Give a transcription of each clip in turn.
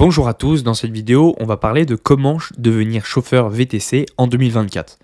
Bonjour à tous, dans cette vidéo, on va parler de comment devenir chauffeur VTC en 2024.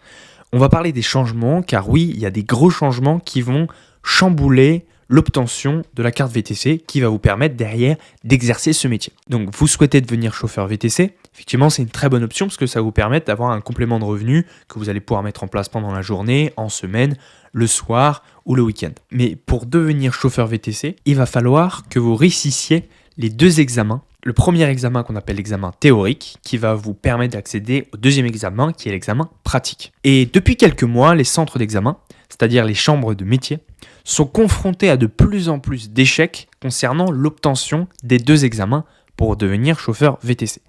On va parler des changements, car oui, il y a des gros changements qui vont chambouler l'obtention de la carte VTC qui va vous permettre derrière d'exercer ce métier. Donc vous souhaitez devenir chauffeur VTC, effectivement c'est une très bonne option parce que ça va vous permettre d'avoir un complément de revenu que vous allez pouvoir mettre en place pendant la journée, en semaine, le soir ou le week-end. Mais pour devenir chauffeur VTC, il va falloir que vous réussissiez les deux examens. Le premier examen qu'on appelle l'examen théorique qui va vous permettre d'accéder au deuxième examen qui est l'examen pratique. Et depuis quelques mois, les centres d'examen, c'est-à-dire les chambres de métier, sont confrontés à de plus en plus d'échecs concernant l'obtention des deux examens pour devenir chauffeur VTC.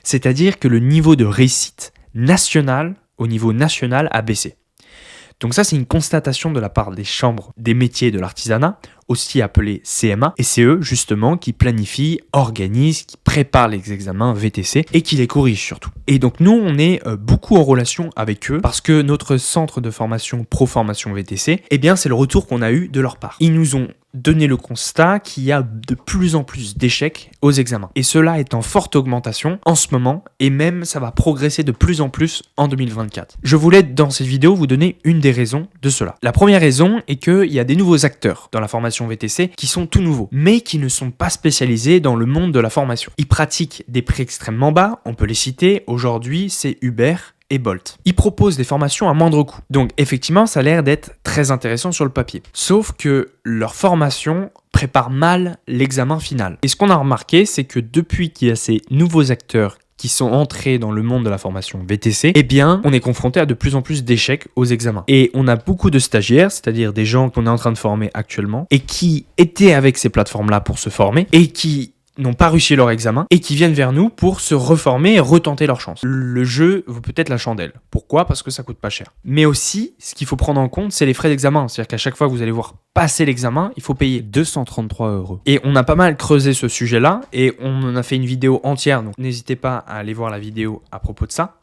C'est-à-dire que le niveau de réussite national, au niveau national, a baissé. Donc ça, c'est une constatation de la part des chambres des métiers de l'artisanat, aussi appelées CMA, et c'est eux justement qui planifient, organisent, qui préparent les examens VTC et qui les corrigent surtout. Et donc nous, on est beaucoup en relation avec eux parce que notre centre de formation Pro-Formation VTC, eh bien c'est le retour qu'on a eu de leur part. Ils nous ont donné le constat qu'il y a de plus en plus d'échecs aux examens. Et cela est en forte augmentation en ce moment et même ça va progresser de plus en plus en 2024. Je voulais dans cette vidéo vous donner une des raisons de cela. La première raison est qu'il y a des nouveaux acteurs dans la formation VTC qui sont tout nouveaux, mais qui ne sont pas spécialisés dans le monde de la formation. Ils pratiquent des prix extrêmement bas, on peut les citer, aujourd'hui c'est Uber et Bolt. Ils proposent des formations à moindre coût. Donc effectivement, ça a l'air d'être très intéressant sur le papier. Sauf que leur formation prépare mal l'examen final. Et ce qu'on a remarqué, c'est que depuis qu'il y a ces nouveaux acteurs qui sont entrés dans le monde de la formation VTC, eh bien, on est confronté à de plus en plus d'échecs aux examens. Et on a beaucoup de stagiaires, c'est-à-dire des gens qu'on est en train de former actuellement, et qui étaient avec ces plateformes-là pour se former, et qui n'ont pas réussi leur examen et qui viennent vers nous pour se reformer et retenter leur chance. Le jeu vaut peut-être la chandelle. Pourquoi ? Parce que ça coûte pas cher. Mais aussi, ce qu'il faut prendre en compte, c'est les frais d'examen. C'est-à-dire qu'à chaque fois que vous allez voir passer l'examen, il faut payer 233 €. Et on a pas mal creusé ce sujet-là et on en a fait une vidéo entière. Donc n'hésitez pas à aller voir la vidéo à propos de ça.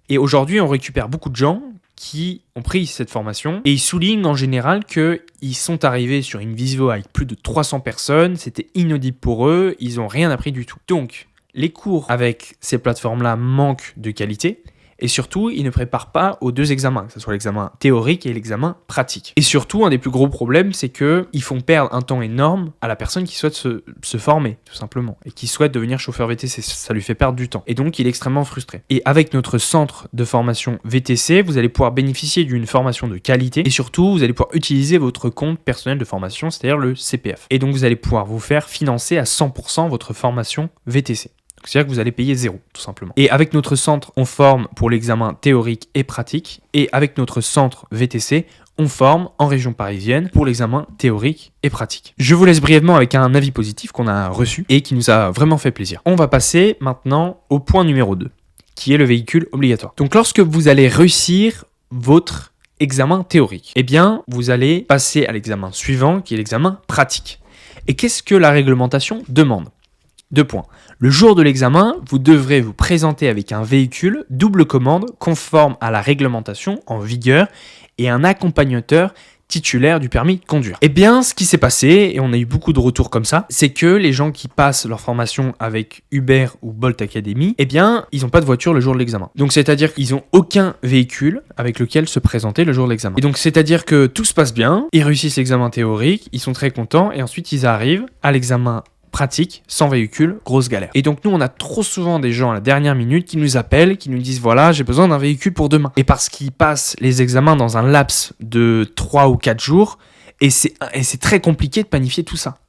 Et aujourd'hui, on récupère beaucoup de gens qui ont pris cette formation et ils soulignent en général qu'ils sont arrivés sur une visio avec plus de 300 personnes, c'était inaudible pour eux, ils n'ont rien appris du tout. Donc, les cours avec ces plateformes-là manquent de qualité et surtout, ils ne préparent pas aux deux examens, que ce soit l'examen théorique et l'examen pratique. Et surtout, un des plus gros problèmes, c'est qu'ils font perdre un temps énorme à la personne qui souhaite se former, tout simplement, et qui souhaite devenir chauffeur VTC. Ça lui fait perdre du temps. Et donc, il est extrêmement frustré. Et avec notre centre de formation VTC, vous allez pouvoir bénéficier d'une formation de qualité et surtout, vous allez pouvoir utiliser votre compte personnel de formation, c'est-à-dire le CPF. Et donc, vous allez pouvoir vous faire financer à 100% votre formation VTC. C'est-à-dire que vous allez payer 0, tout simplement. Et avec notre centre, on forme pour l'examen théorique et pratique. Et avec notre centre VTC, on forme en région parisienne pour l'examen théorique et pratique. Je vous laisse brièvement avec un avis positif qu'on a reçu et qui nous a vraiment fait plaisir. On va passer maintenant au point numéro 2, qui est le véhicule obligatoire. Donc lorsque vous allez réussir votre examen théorique, eh bien, vous allez passer à l'examen suivant, qui est l'examen pratique. Et qu'est-ce que la réglementation demande ? 2 points. Le jour de l'examen, vous devrez vous présenter avec un véhicule double commande conforme à la réglementation en vigueur et un accompagnateur titulaire du permis de conduire. Eh bien, ce qui s'est passé, et on a eu beaucoup de retours comme ça, c'est que les gens qui passent leur formation avec Uber ou Bolt Academy, eh bien, ils n'ont pas de voiture le jour de l'examen. Donc, c'est-à-dire qu'ils n'ont aucun véhicule avec lequel se présenter le jour de l'examen. Et donc, c'est-à-dire que tout se passe bien, ils réussissent l'examen théorique, ils sont très contents, et ensuite, ils arrivent à l'examen pratique, sans véhicule, grosse galère. Et donc nous, on a trop souvent des gens à la dernière minute qui nous appellent, qui nous disent voilà, j'ai besoin d'un véhicule pour demain. Et parce qu'ils passent les examens dans un laps de 3 ou 4 jours, et c'est très compliqué de planifier tout ça.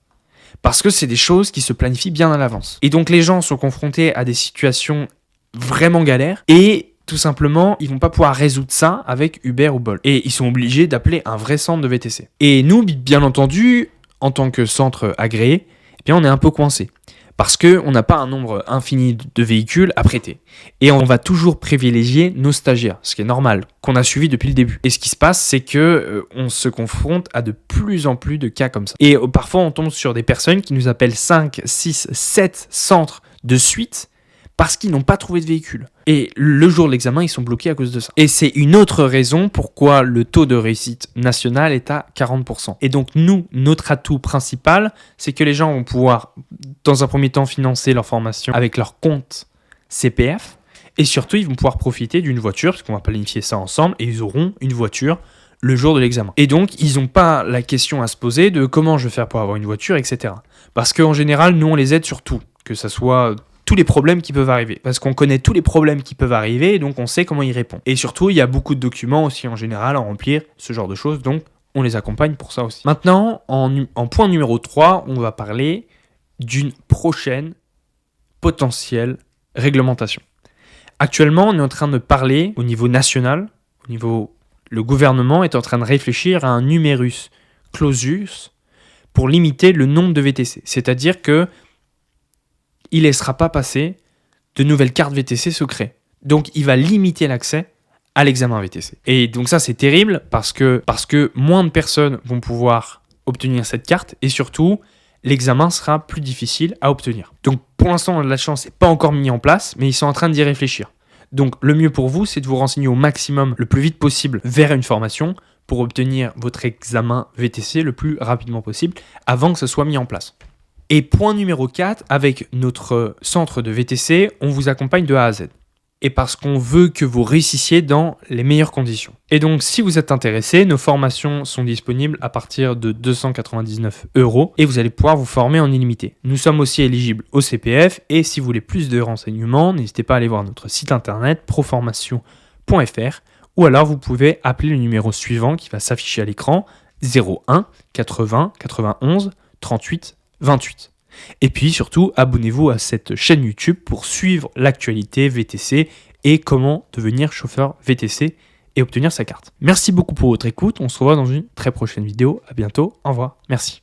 Parce que c'est des choses qui se planifient bien à l'avance. Et donc les gens sont confrontés à des situations vraiment galères, et tout simplement, ils vont pas pouvoir résoudre ça avec Uber ou Bolt. Et ils sont obligés d'appeler un vrai centre de VTC. Et nous, bien entendu, en tant que centre agréé, eh bien, on est un peu coincé parce qu'on n'a pas un nombre infini de véhicules à prêter. Et on va toujours privilégier nos stagiaires, ce qui est normal, qu'on a suivi depuis le début. Et ce qui se passe, c'est qu'on se confronte à de plus en plus de cas comme ça. Et parfois, on tombe sur des personnes qui nous appellent 5, 6, 7 centres de suite parce qu'ils n'ont pas trouvé de véhicule. Et le jour de l'examen, ils sont bloqués à cause de ça. Et c'est une autre raison pourquoi le taux de réussite national est à 40%. Et donc nous, notre atout principal, c'est que les gens vont pouvoir, dans un premier temps, financer leur formation avec leur compte CPF. Et surtout, ils vont pouvoir profiter d'une voiture, parce qu'on va planifier ça ensemble, et ils auront une voiture le jour de l'examen. Et donc, ils n'ont pas la question à se poser de comment je vais faire pour avoir une voiture, etc. Parce qu'en général, nous, on les aide sur tout, que ce soit tous les problèmes qui peuvent arriver. Parce qu'on connaît tous les problèmes qui peuvent arriver, et donc on sait comment y répondre. Et surtout, il y a beaucoup de documents aussi en général à remplir, ce genre de choses, donc on les accompagne pour ça aussi. Maintenant, en point numéro 3, on va parler d'une prochaine potentielle réglementation. Actuellement, on est en train de parler au niveau national, le gouvernement est en train de réfléchir à un numerus clausus pour limiter le nombre de VTC. C'est-à-dire que il ne laissera pas passer de nouvelles cartes VTC secrets. Donc, il va limiter l'accès à l'examen VTC. Et donc ça, c'est terrible parce que moins de personnes vont pouvoir obtenir cette carte et surtout, l'examen sera plus difficile à obtenir. Donc, pour l'instant, la chance n'est pas encore mise en place, mais ils sont en train d'y réfléchir. Donc, le mieux pour vous, c'est de vous renseigner au maximum, le plus vite possible, vers une formation pour obtenir votre examen VTC le plus rapidement possible avant que ce soit mis en place. Et point numéro 4, avec notre centre de VTC, on vous accompagne de A à Z. Et parce qu'on veut que vous réussissiez dans les meilleures conditions. Et donc, si vous êtes intéressé, nos formations sont disponibles à partir de 299 € et vous allez pouvoir vous former en illimité. Nous sommes aussi éligibles au CPF et si vous voulez plus de renseignements, n'hésitez pas à aller voir notre site internet proformation.fr ou alors vous pouvez appeler le numéro suivant qui va s'afficher à l'écran 01 80 91 38 28. Et puis surtout, abonnez-vous à cette chaîne YouTube pour suivre l'actualité VTC et comment devenir chauffeur VTC et obtenir sa carte. Merci beaucoup pour votre écoute. On se revoit dans une très prochaine vidéo. À bientôt. Au revoir. Merci.